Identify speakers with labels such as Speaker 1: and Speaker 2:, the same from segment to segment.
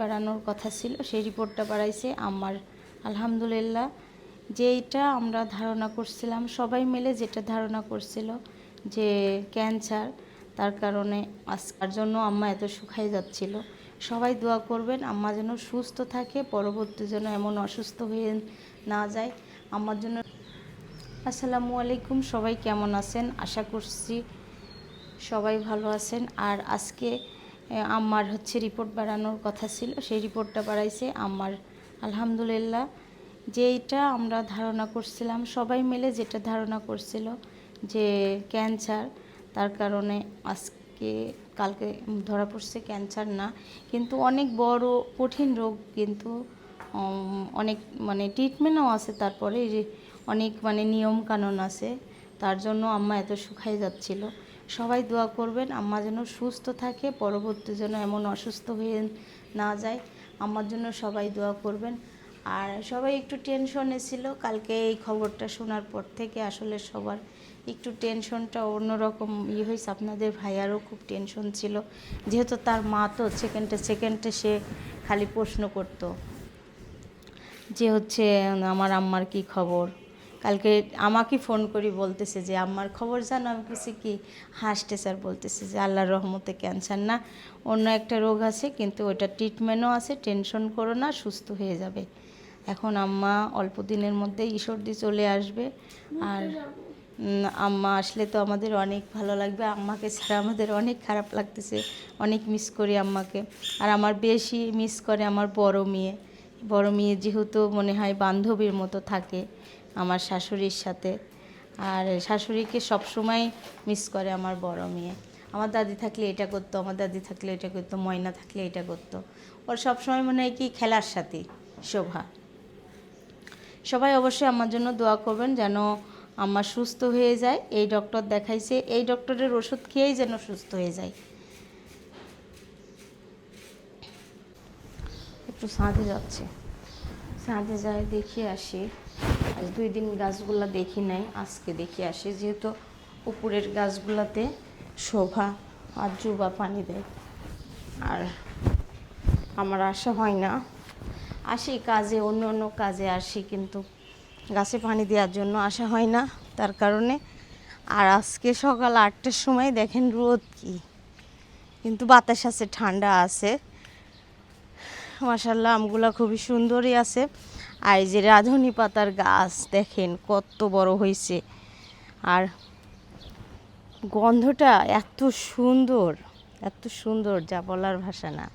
Speaker 1: বাড়ানোর কথা ছিল, সেই রিপোর্টটা বাড়াইছে আমার। আলহামদুলিল্লাহ, যেইটা আমরা ধারণা করছিলাম, সবাই মিলে যেটা ধারণা করছিল যে ক্যান্সার, তার কারণে আজকের জন্য আম্মা এত শুকাই যাচ্ছিল। সবাই দোয়া করবেন আম্মা যেন সুস্থ থাকে, পরবর্তী যেন এমন অসুস্থ হয়ে না যায় আমার জন্য। আসসালামু আলাইকুম, সবাই কেমন আছেন? আশা করছি সবাই ভালো আছেন। আর আজকে আম্মার রিপোর্ট বাড়ানোর কথা ছিল, সেই রিপোর্টটা বাড়াইছে আমার। আলহামদুলিল্লাহ, যেইটা আমরা ধারণা করছিলাম, সবাই মিলে যেটা ধারণা করছিল যে ক্যান্সার, তার কারণে কালকে ধরা পড়ছে ক্যান্সার না, কিন্তু অনেক বড় কঠিন রোগ, কিন্তু অনেক ট্রিটমেন্টও আছে, তারপরে অনেক নিয়ম কানুন আছে, তার জন্য আম্মা এত শুকাই যাচ্ছিল। সবাই দোয়া করবেন আম্মা যেন সুস্থ থাকে, পরবর্তী যেন এমন অসুস্থ হয়ে না যায় আমার জন্য সবাই দোয়া করবেন। আর সবাই একটু টেনশনে ছিল কালকে এই খবরটা শোনার পর থেকে, আসলে সবার একটু টেনশনটা অন্যরকম হয়েছে। আপনাদের ভাইয়ারও খুব টেনশন ছিল, যেহেতু তার মা তো সেকেন্ডে সে খালি প্রশ্ন করতো যে আমার আম্মার কি খবর। কালকে আমাকে ফোন করি বলতেছে যে আম্মার খবর জানো? আমি কিছু কি হাসতেছে আর বলতেছে যে আল্লাহর রহমতে ক্যান্সার না, অন্য একটা রোগ আছে, কিন্তু ওটা ট্রিটমেন্টও আছে, টেনশন করো না, সুস্থ হয়ে যাবে। এখন আম্মা অল্প দিনের মধ্যে ঈশ্বরদী চলে আসবে। আর আম্মা আসলে তো আমাদের অনেক ভালো লাগবে, আম্মাকে ছাড়া আমাদের অনেক খারাপ লাগতেছে, অনেক মিস করি আম্মাকে। আর আমার বেশি মিস করে আমার বড় মেয়ে যেহেতু মনে হয় বান্ধবীর মতো থাকে আমার শাশুড়ির সাথে, আর শাশুড়িকে সবসময় মিস করে আমার বড় মেয়ে। আমার দাদি থাকলে এটা করতো, আমার দাদি থাকলে এটা করতো, ময়না থাকলে এটা করতো, ওর সবসময় মনে হয় কি খেলার সাথী শোভা। সবাই অবশ্যই আমার জন্য দোয়া করবেন যেন আম্মা সুস্থ হয়ে যায়। এই ডক্টর দেখাইছে, এই ডক্টরের ওষুধ খেয়েই যেন সুস্থ হয়ে যায়। একটু ছাদে যাচ্ছে, ছাদে যায় দেখে আসি। আজ 2 দিন গাছগুলা দেখি নাই, আজকে দেখে আসি, যেহেতু উপরের গাছগুলাতে শোভা আর জুবা পানি দেয়। আর আমার আসা হয় না, আসি কাজে, অন্য কাজে আসি, কিন্তু গাছে পানি দেওয়ার জন্য আসা হয় না, তার কারণে। আর আজকে সকাল 8টার সময় দেখেন রোদ কি, কিন্তু বাতাস আছে, ঠান্ডা আছে। মাশাআল্লাহ, আমগুলা খুবই সুন্দরই আছে। আর এই যে রাঁধুনি পাতার গাছ দেখেন কত বড় হয়েছে, আর গন্ধটা এত সুন্দর যা বলার ভাষা না।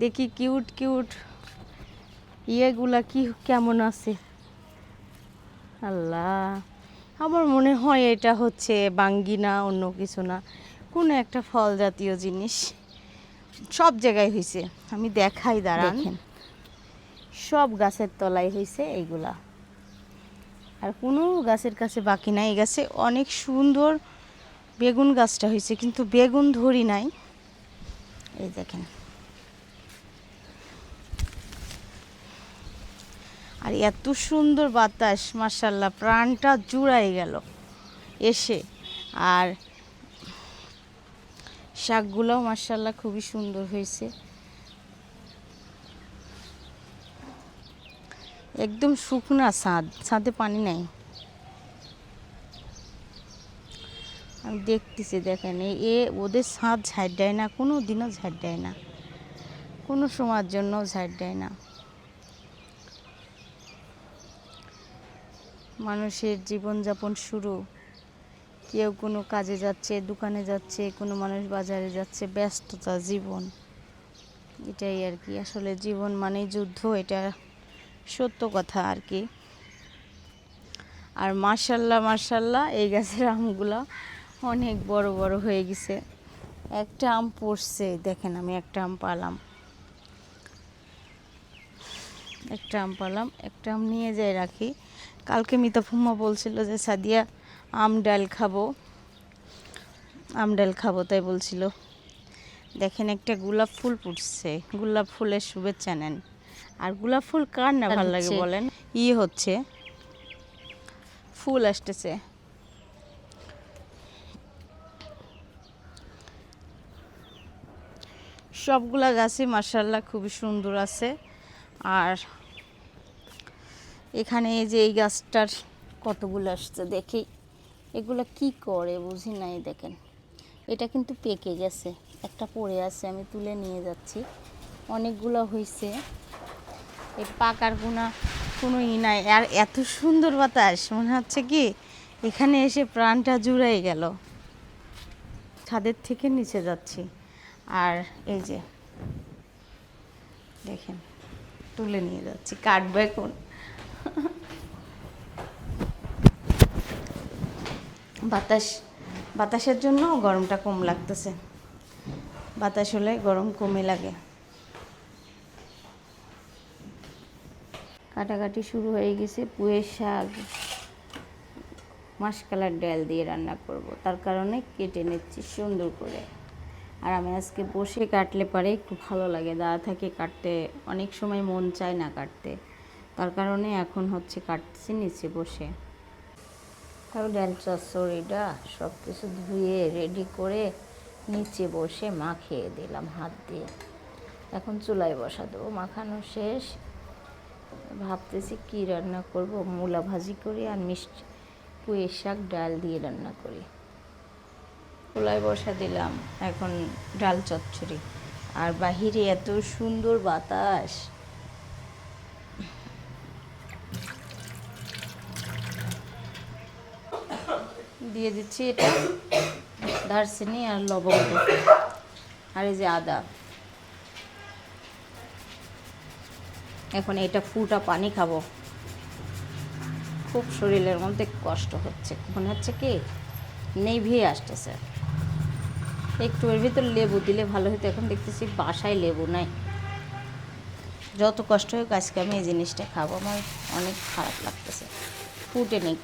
Speaker 1: দেখি কিউট ইয়েগুলা কি কেমন আছে। আল্লাহ, আমার মনে হয় এটা বাঙ্গি না, অন্য কিছু না, কোনো একটা ফল জাতীয় জিনিস। সব জায়গায় হয়েছে, আমি দেখাই, দাঁড়ান। সব গাছের তলায় হয়েছে এইগুলা, আর কোনো গাছের কাছে বাকি নাই। এই গাছে অনেক সুন্দর বেগুন গাছটা হয়েছে, কিন্তু বেগুন ধরি নাই। এই দেখেন, আর এত সুন্দর বাতাস, মাশাআল্লাহ, প্রাণটা জুড়াই গেল এসে। আর শাকগুলোও মাশাআল্লাহ খুবই সুন্দর হয়েছে, একদম শুকনা ছাদ, ছাদে পানি নাই। আমি দেখতেছি, দেখেন ওদের ছাদ ঝাড় দেয় না, কোনো দিনও ঝাড় দেয় না, কোনো সময়ের জন্য ঝাড় দেয় না। মানুষের জীবনযাপন শুরু, কেউ কোনো কাজে যাচ্ছে, দোকানে যাচ্ছে, কোনো মানুষ বাজারে যাচ্ছে, ব্যস্ততা জীবন, এটাই আর কি। আসলে জীবন মানেই যুদ্ধ, এটা সত্য কথা আর কি। আর মাশাআল্লাহ এই গাছের আমগুলো অনেক বড় বড় হয়ে গেছে। একটা আম পড়ছে, দেখেন, আমি একটা আম পালাম, একটা আম নিয়ে যাই রাখি। কালকে মিতা ফুম্মা বলছিল যে সাদিয়া আম ডাল খাবো, তাই বলছিল। দেখেন, একটা গোলাপ ফুল ফুটছে, গোলাপ ফুলের শুভেচ্ছা নেন। আর গোলাপ ফুল কার না ভালো লাগে বলেন? ফুল আসতেছে, সবগুলা গাছই মাশাআল্লাহ খুবই সুন্দর আছে। আর এখানে এই যে এই গাছটার কতগুলো আসছে দেখি, এগুলা কি করে বুঝি নাই। দেখেন এটা কিন্তু পেকে গেছে, একটা পড়ে আছে, আমি তুলে নিয়ে যাচ্ছি। অনেকগুলো হয়েছে, এই পাকার কোনো নাই। আর এত সুন্দর বাতাস, মনে হচ্ছে কি এখানে এসে প্রাণটা জুড়াই গেল। ছাদের থেকে নিচে যাচ্ছি, আর এই যে দেখেন তুলে নিয়ে যাচ্ছি, কাটবে এখন। বাতাসের জন্য গরমটা কম লাগতেছে, বাতাস হলে গরম কমে লাগে। কাটাকাটি শুরু হয়ে গেছে। পুঁইয়ের শাক মাসকালার ডাল দিয়ে রান্না করব, তার কারণে কেটে নিচ্ছি সুন্দর করে। আর আমি আজকে বসে কাটলে পারে খুব ভালো লাগে, দাঁড়া থাকে কাটতে অনেক সময় মন চায় না কাটতে, তার কারণে এখন হচ্ছে কাটছি নিচে বসে। তাও ডাল চচ্চড়িটা সব কিছু ধুয়ে রেডি করে নিচে বসে মাখিয়ে দিলাম হাত দিয়ে। এখন চুলায় বসা দেবো, মাখানো শেষ। ভাবতেছি কি রান্না করব, মূলা ভাজি করি আর মিষ্টি পুঁইয়ের শাক ডাল দিয়ে রান্না করি। চুলায় বসা দিলাম এখন ডাল চচ্চড়ি। আর বাহিরে এত সুন্দর বাতাস, দিয়ে দিচ্ছি এটা দারচিনি আর লবঙ্গ, আর এই যে আদা। এখন এটা ফুটা পানি খাবো, খুব শরীরের মধ্যে কষ্ট হচ্ছে, মনে হচ্ছে কি নেভে আসতেছে। একটু এর ভিতর লেবু দিলে ভালো হতো, এখন দেখতেছি বাসায় লেবু নাই। যত কষ্ট হোক আজকে আমি এই জিনিসটা খাবো, আমার অনেক খারাপ লাগতেছে। ফুটে নিক,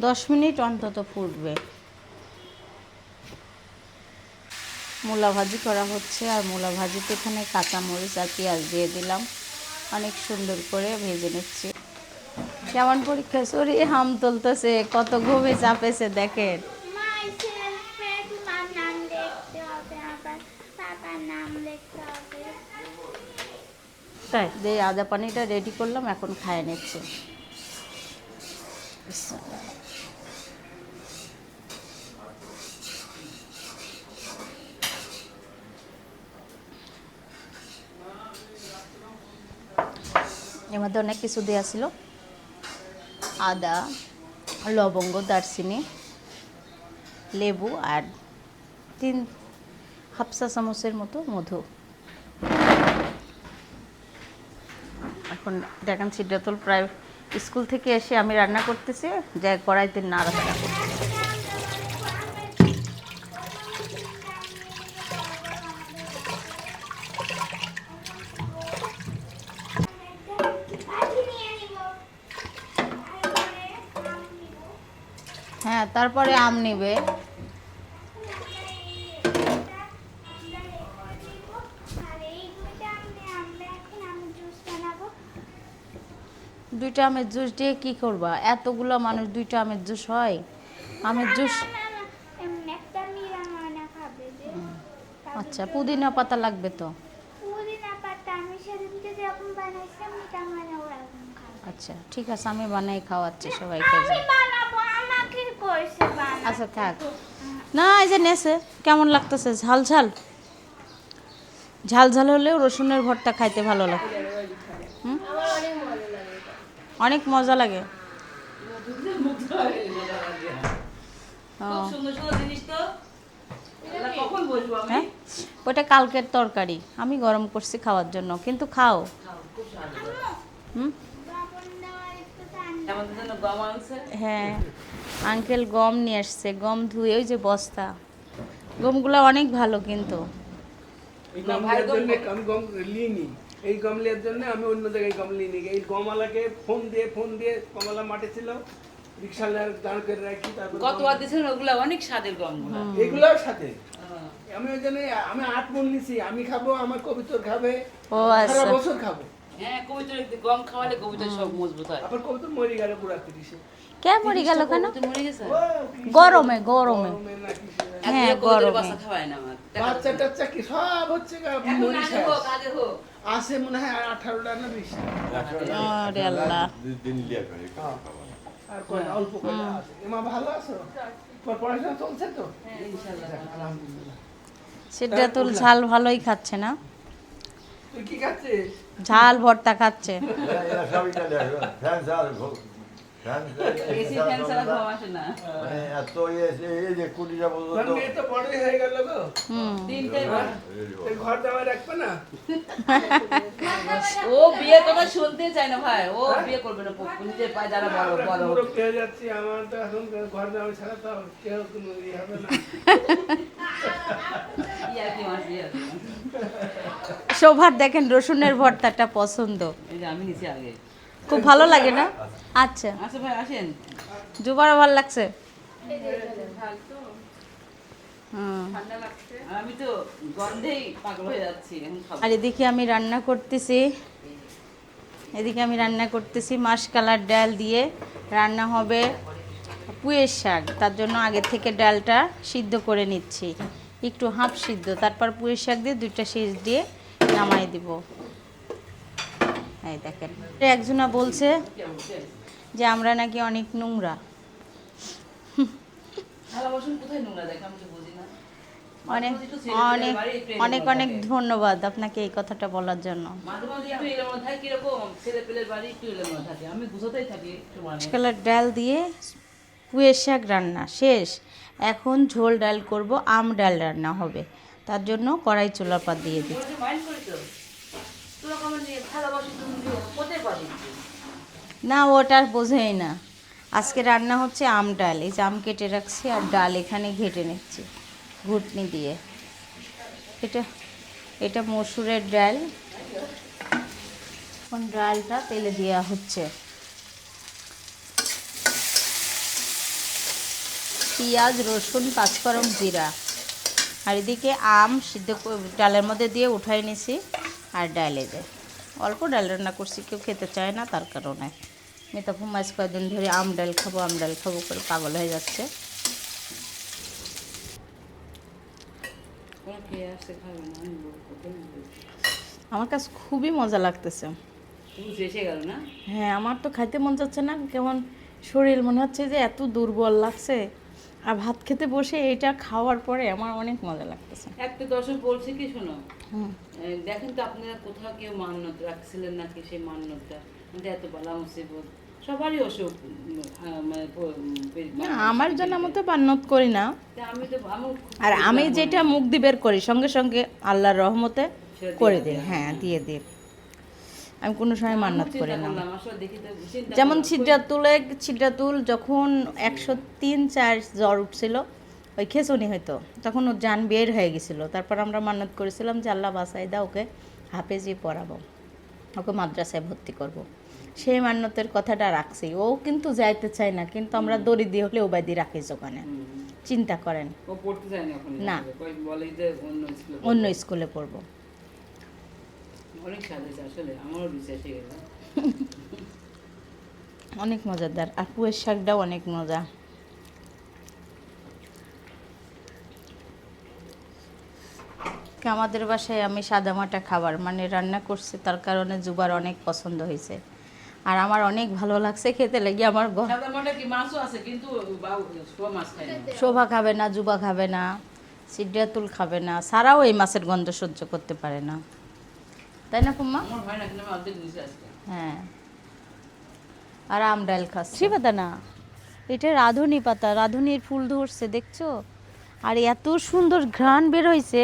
Speaker 1: 10 মিনিট অন্তত ফুটবে। মূলা ভাজি করা হচ্ছে, আর মূলা ভাজিতে এখানে কাঁচামরিচ আর পেঁয়াজ দিয়ে দিলাম, অনেক সুন্দর করে ভেজে নিচ্ছি। কেমন পরীক্ষা সরি হাম তুলতেছে, কত ঘুমে চাপেছে দেখেন। তাই যে আদা পানিটা রেডি করলাম, এখন খায় নিচ্ছে। এর মধ্যে অনেক কিছু দেওয়া ছিল, আদা, লবঙ্গ, দারচিনি, লেবু আর 3 চা চামচের মতো মধু। এখন দেখেন সিদ্ধাতুল প্রায় স্কুল থেকে এসে আমি রান্না করতেছি, যা কড়াইতে নাড়াচাড়া করতেছি। হ্যাঁ, তারপরে আম নিবে। দুইটা আমের জুস দিয়ে কি করবা? এতগুলো মানুষ, দুইটা আমের জুস হয়? আমের জুস আচ্ছা, পুদিনা পাতা লাগবে তো। আচ্ছা ঠিক আছে, আমি বানাই খাওয়াচ্ছি সবাইকে। আচ্ছা থাক না, এই যে নেছে কেমন লাগতেছে, ঝাল ঝাল ঝাল ঝাল হলেও রসুনের ভর্তা খাইতে ভালো লাগে। অনেক মজা লাগে। হ্যাঁ, ওটা কালকের তরকারি, আমি গরম করছি খাওয়ার জন্য, কিন্তু খাও। হ্যাঁ, আঙ্কেল গম নিয়ে আসছে, গম ধুয়ে ওই যে বস্তা, গমগুলো অনেক ভালো কিন্তু।
Speaker 2: এই গম নেওয়ার জন্য আমি অন্য জায়গায় গম নিয়ে নিই। এই গমওয়ালাকে ফোন দিয়ে কমলা মাঠে ছিল, রিক্সা দাঁড় করে রাখি। তারপর
Speaker 3: কতবার দিয়েছেন ওগুলা, অনেক স্বাদের গমগুলো।
Speaker 2: এগুলোর সাথে আমি ওই জন্য আমি 8 মণ নিছি, আমি খাবো, আমার কবিতর খাবে, সারা বছর খাবো।
Speaker 3: হ্যাঁ, কবিতর গম খাওয়ালে কবিতর সব মজবুত হয়।
Speaker 2: আবার কবিতর মরে গেল পুরা 30।
Speaker 1: কে মরে গেল কেন?
Speaker 3: মরে গেছে
Speaker 1: গরমে। হ্যাঁ, গরমে
Speaker 3: বাসা খাওয়ায় না আমার।
Speaker 2: বাচ্চা টাচ্চা কি সব হচ্ছে
Speaker 3: এখন
Speaker 2: মরিচ
Speaker 3: আগে হোক, আগে হোক।
Speaker 2: আছে মনে হয় আর 18টা না 20টা
Speaker 1: আরে আল্লাহ।
Speaker 2: আর কয়টা অল্প কয়টা আছে এমা ভালো আছো তোমার পড়াশোনা চলছে তো
Speaker 3: হ্যাঁ, ইনশাআল্লাহ।
Speaker 2: যাক, আলহামদুলিল্লাহ
Speaker 1: সিদ্ধাতুল ঝাল ভালোই খাচ্ছে না,
Speaker 2: তুই কি খাচ্ছিস
Speaker 1: ঝাল ভর্তা খাচ্ছে।
Speaker 3: এসি ফ্যান ছাড়া ঘুম আসে না।
Speaker 2: তোর মেয়ে তো বড়ই হয়ে গেল গো
Speaker 1: হুম,
Speaker 3: তিনটাই বড়।
Speaker 2: এই ঘর জামাই রাখবে না
Speaker 3: ও বিয়ের কথা শুনতে চায় না ভাই, ও বিয়ে করবে না, নিজের পায়ে যারা বড়
Speaker 2: আমরা
Speaker 3: বড়
Speaker 2: পুরো পেয়ে যাচ্ছি আমার তো এখন ঘর জামাই ছাড়া তো কেউ কোনো ইয়ে হবে না
Speaker 3: ইয়া কি মাস বিয়ে আছে।
Speaker 1: শোভার দেখেন রসুনের ভর্তাটা পছন্দ,
Speaker 3: এই যে আমি নিচে আগে।
Speaker 1: খুব ভালো লাগে না? আচ্ছা,
Speaker 3: আচ্ছা ভাই আসেন।
Speaker 1: জুবারও ভালো লাগছে। হুম।
Speaker 3: আর আমি তো গন্ধেই পাগল হয়ে যাচ্ছি, এখন খাবো।
Speaker 1: আর এদিকে আমি রান্না করতেছি, মাসকলার ডাল দিয়ে রান্না হবে পুঁইয়ের শাক। তার জন্য আগে থেকে ডালটা সিদ্ধ করে নিচ্ছি, একটু হাফ সিদ্ধ, তারপর পুঁইয়ের শাক দিয়ে 2টা সিজ দিয়ে নামাই দিব। এই দেখেন, একজনা বলছে যে আমরা নাকি অনেক নোংরা।
Speaker 3: থালা বাসন কোথায় নোংরা দেখে আমি তো বুঝি না।
Speaker 1: অনেক অনেক অনেক অনেক ধন্যবাদ আপনাকে এই কথাটা বলার জন্য।
Speaker 3: মাঝে মাঝে একটু এলোমেলো থাকে, কিরকম ছেলে পেলের বাড়ি একটু এলোমেলো থাকে, আমি গুছাতেই থাকি একটু মানে।
Speaker 1: মাসকলার ডাল দিয়ে পুঁইয়ের শাক রান্না শেষ, এখন ঝোল ডাল করব, আম ডাল রান্না হবে। তার জন্য কড়াই চুলার পাত দিয়ে দিই।
Speaker 3: তোরা কি মাইন্ড করিস তো? তোরা কখন নিয়ে থালা বাসন তুমি দিও, কোথায় পাবি?
Speaker 1: না, ওটা আর বোঝেই না। আজকে রান্না হচ্ছে আম ডাল, এই যে আম কেটে রাখছি আর ডাল এখানে ঘেটে নিচ্ছি ঘুটনি দিয়ে। এটা এটা মসুরের ডাল, এখন ডালটা তেলে দেওয়া হচ্ছে, পেঁয়াজ রসুন পাঁচফোড়ন জিরা, আর এদিকে আম সিদ্ধ ডালের মধ্যে দিয়ে উঠাই নিছি। আর ডালে যে অল্প ডাল রান্না করছি, কেউ খেতে চায় না, তার কারণে মিতাফু মাছ কয়েকদিন ধরে আম ডাল খাবো করে পাগল হয়ে যাচ্ছে।
Speaker 3: ওরা কে আসছে খাবে না, আমি বলবো, কোথায় বলবো?
Speaker 1: আমার কাছে খুবই মজা লাগতেছে।
Speaker 3: তুমি শেষে গেল না?
Speaker 1: হ্যাঁ, আমার তো খাইতে মন যাচ্ছে না, কেমন শরীর মনে হচ্ছে যে এত দুর্বল লাগছে। আর ভাত খেতে বসে এটা খাওয়ার পরে আমার অনেক মজা লাগতেছে।
Speaker 3: একটা দর্শক বলছে কি শোনো,
Speaker 1: হুম।
Speaker 3: দেখেন তো আপনারা কোথাও কেউ মান্যত রাখছিলেন নাকি, সেই মান্যতটা আমাদের এত বালা মুসিবত, সবারই অসুখ
Speaker 1: না, আমার জন্য আমি তো বান্নত করি না,
Speaker 3: আমি তো
Speaker 1: আর আমি যেটা মুখ দিয়ে বের করি সঙ্গে সঙ্গে আল্লাহর রহমতে
Speaker 3: সেটা
Speaker 1: করে
Speaker 3: দিয়ে
Speaker 1: দিই।
Speaker 3: দেয়।
Speaker 1: হ্যাঁ, দিয়ে দিই, আমি কোনো সময় মান্নত করি না। যেমন
Speaker 3: যেমন
Speaker 1: ছিদ্রাতুল যখন 103-4 জ্বর উঠছিল, ওই খেচুনি হয়তো, তখন ওর জান বের হয়ে গেছিল। তারপর আমরা মান্নত করেছিলাম যে আল্লাহ বাসাই দাও, ওকে হাফেজি পড়াবো, ওকে মাদ্রাসায় ভর্তি করব। সেই মান্যতের কথাটা রাখছি। ও কিন্তু যাইতে চায় না, কিন্তু আমরা দরিদ্র হলে ওবাদি রাখিস ওখানে। চিন্তা করেন,
Speaker 3: ও পড়তে চায় না ওখানে,
Speaker 1: না।
Speaker 3: বলে যে অন্য স্কুলে
Speaker 1: অন্য স্কুলে পড়বো।
Speaker 3: অনেক সাজেছে, আসলে আমারও বিশ্বাস হয়ে গেল।
Speaker 1: অনেক মজাদার, আর পুঁইয়ের শাকটাও অনেক মজা। আমাদের বাসায় আমি সাদামাটা খাবার মানে রান্না করছি, তার কারণে জুবার অনেক পছন্দ হয়েছে, আর আমার অনেক ভালো লাগছে খেতে লেগে। আমার
Speaker 3: সাদা মাটা কি মাছও আছে, কিন্তু সব মাছ খায় না।
Speaker 1: শোভা খাবে না, জুবা খাবে না, সিদ্ধাতুল খাবে না, সারাও এই মাছের গন্ধ সহ্য করতে পারে না, তাই না কুম্মা?
Speaker 3: আমার হয় না, কিন্তু আমি অর্ধেক নিচে আসছি।
Speaker 1: হ্যাঁ, আর আম ডাল খাচ্ছি। পাতা না, এটা রাঁধুনি পাতা, রাঁধুনির ফুল ধরছে দেখছো, আর এত সুন্দর ঘ্রাণ বের হয়েছে।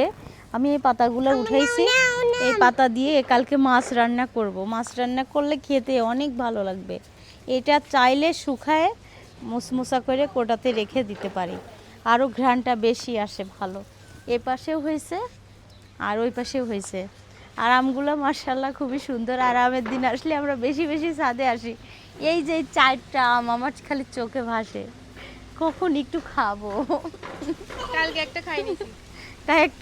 Speaker 1: আমি এই পাতাগুলো উঠাইছি, এই পাতা দিয়ে কালকে মাছ রান্না করব। মাছ রান্না করলে খেতে অনেক ভালো লাগবে। এটা চাইলে শুকায় মুসমুসা করে কোটাতে রেখে দিতে পারি, আরও ঘ্রাণটা বেশি আসে ভালো। এ পাশেও হয়েছে আর ওই পাশেও হয়েছে। আর আমগুলো মাশাআল্লাহ খুবই সুন্দর। আর আমের দিন আসলে আমরা বেশি বেশি ছাদে আসি। এই যে 4টা আম আমার খালি চোখে ভাসে, কখন একটু খাবো।
Speaker 4: কালকে একটা খাইনি।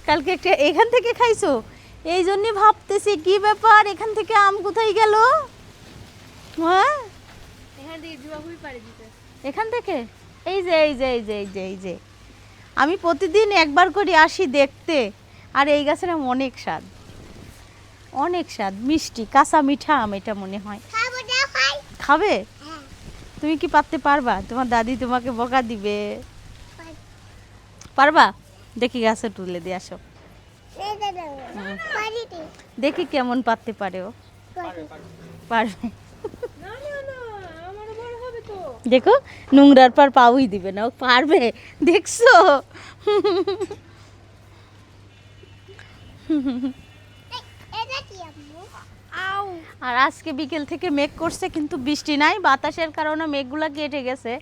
Speaker 1: কালকে একটা এখান থেকে খাইছো, এই জন্যই ভাবতেছি কি ব্যাপার, এখান থেকে আম কোথায় গেল? হ্যাঁ,
Speaker 4: এখান থেকে জুয়া খুবই পারে দিতে।
Speaker 1: এখান থেকে এই যে এই যে এই যে এই যে এই যে আমি প্রতিদিন একবার করে আসি দেখতে, আর এই গাছের আম অনেক স্বাদ, অনেক স্বাদ, মিষ্টি কাঁচা মিঠা আম এটা মনে হয়। খাবে? তুমি কি পারতে পারবা? তোমার দাদি তোমাকে বকা দিবে। পারবা? দেখি গাছে তুলে দিয়ে আসো, দেখি কেমন পারতে পারে ও। পারবে? দেখো নোংরার পর পাউই দিবে না, ও পারবে, দেখছো? আর আজকে বিকেল থেকে মেঘ করছে কিন্তু বৃষ্টি নাই, বাতাসের কারণে মেঘগুলা কেটে গেছে,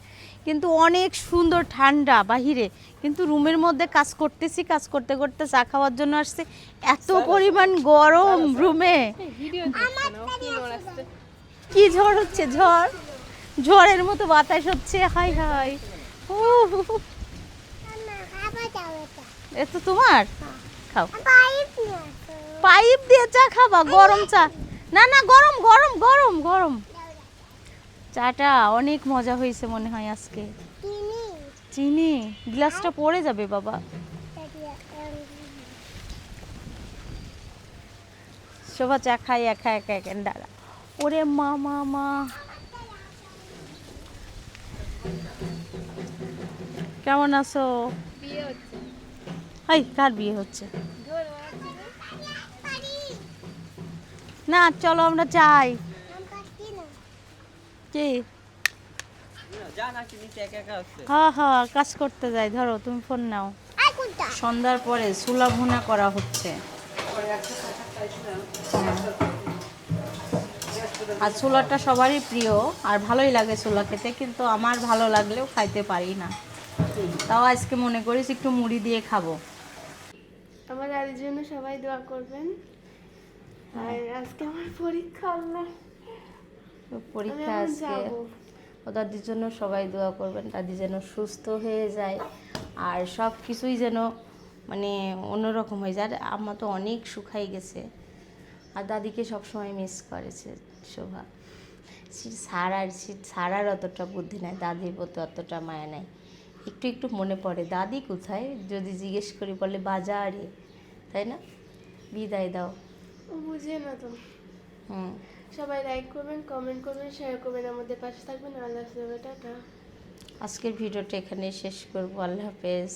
Speaker 1: কিন্তু অনেক সুন্দর ঠান্ডা বাহিরে। কিন্তু রুমের মধ্যে কাজ করতেছি, কাজ করতে করতে চা খাওয়ার জন্য আসছে, এত পরিমাণ গরম রুমে। কি ঝড় হচ্ছে, ঝড়, ঝড়ের মতো বাতাস হচ্ছে, হাই হাই। এ তো তোমার, খাও। পাইপ দিয়ে চা খাবা? গরম চা? না না, গরম গরম গরম গরম। চাটা অনেক মজা হয়েছে মনে হয় আজকে। চিনি গ্লাসটা পড়ে যাবে বাবা। শোভা চা খাই একা একা একা দাঁড়া। ওরে মা মা মা, কেমন আছো?
Speaker 4: বিয়ে হচ্ছে।
Speaker 1: হাই, কার বিয়ে হচ্ছে? না চলো আমরা যাই। কি? হ্যাঁ হ্যাঁ, কাজ করতে যাই। ধরো তুমি ফোন নাও। সন্ধ্যার পরে চুলা ভুনা করা হচ্ছে। আর ছোলাটা সবারই প্রিয়, আর ভালোই লাগে ছোলা খেতে, কিন্তু আমার ভালো লাগলেও খাইতে পারি না। তাও আজকে মনে করেছি একটু মুড়ি দিয়ে খাবো।
Speaker 4: আমার দাদির জন্য সবাই দোয়া করবেন। আর আজকে আমার পরীক্ষা, আল্লাহ,
Speaker 1: তো পরীক্ষা
Speaker 4: আমি এখন
Speaker 1: আজকে,
Speaker 4: যাবো।
Speaker 1: ও দাদির জন্য সবাই দোয়া করবেন, দাদি যেন সুস্থ হয়ে যায় আর সব কিছুই যেন মানে অন্যরকম হয়ে যায়। আর আম্মা তো অনেক শুকাই গেছে, আর দাদিকে সবসময় মিস করেছে শোভা। ছাড়ার অতটা বুদ্ধি নাই, দাদির প্রতি অতটা মায়া নাই। একটু একটু মনে পড়ে দাদি কোথায়, যদি জিজ্ঞেস করি বলে বাজারে, তাই না? বিদায় দাও।
Speaker 4: ও বুঝে না তো।
Speaker 1: হুম,
Speaker 4: সবাই লাইক করবেন, কমেন্ট করবেন, শেয়ার করবেন, আমাদের পাশে থাকবেন। আল্লাহ হাফেজ, টাটা।
Speaker 1: আজকের ভিডিওটা এখানে শেষ করবো। আল্লাহ হাফেজ।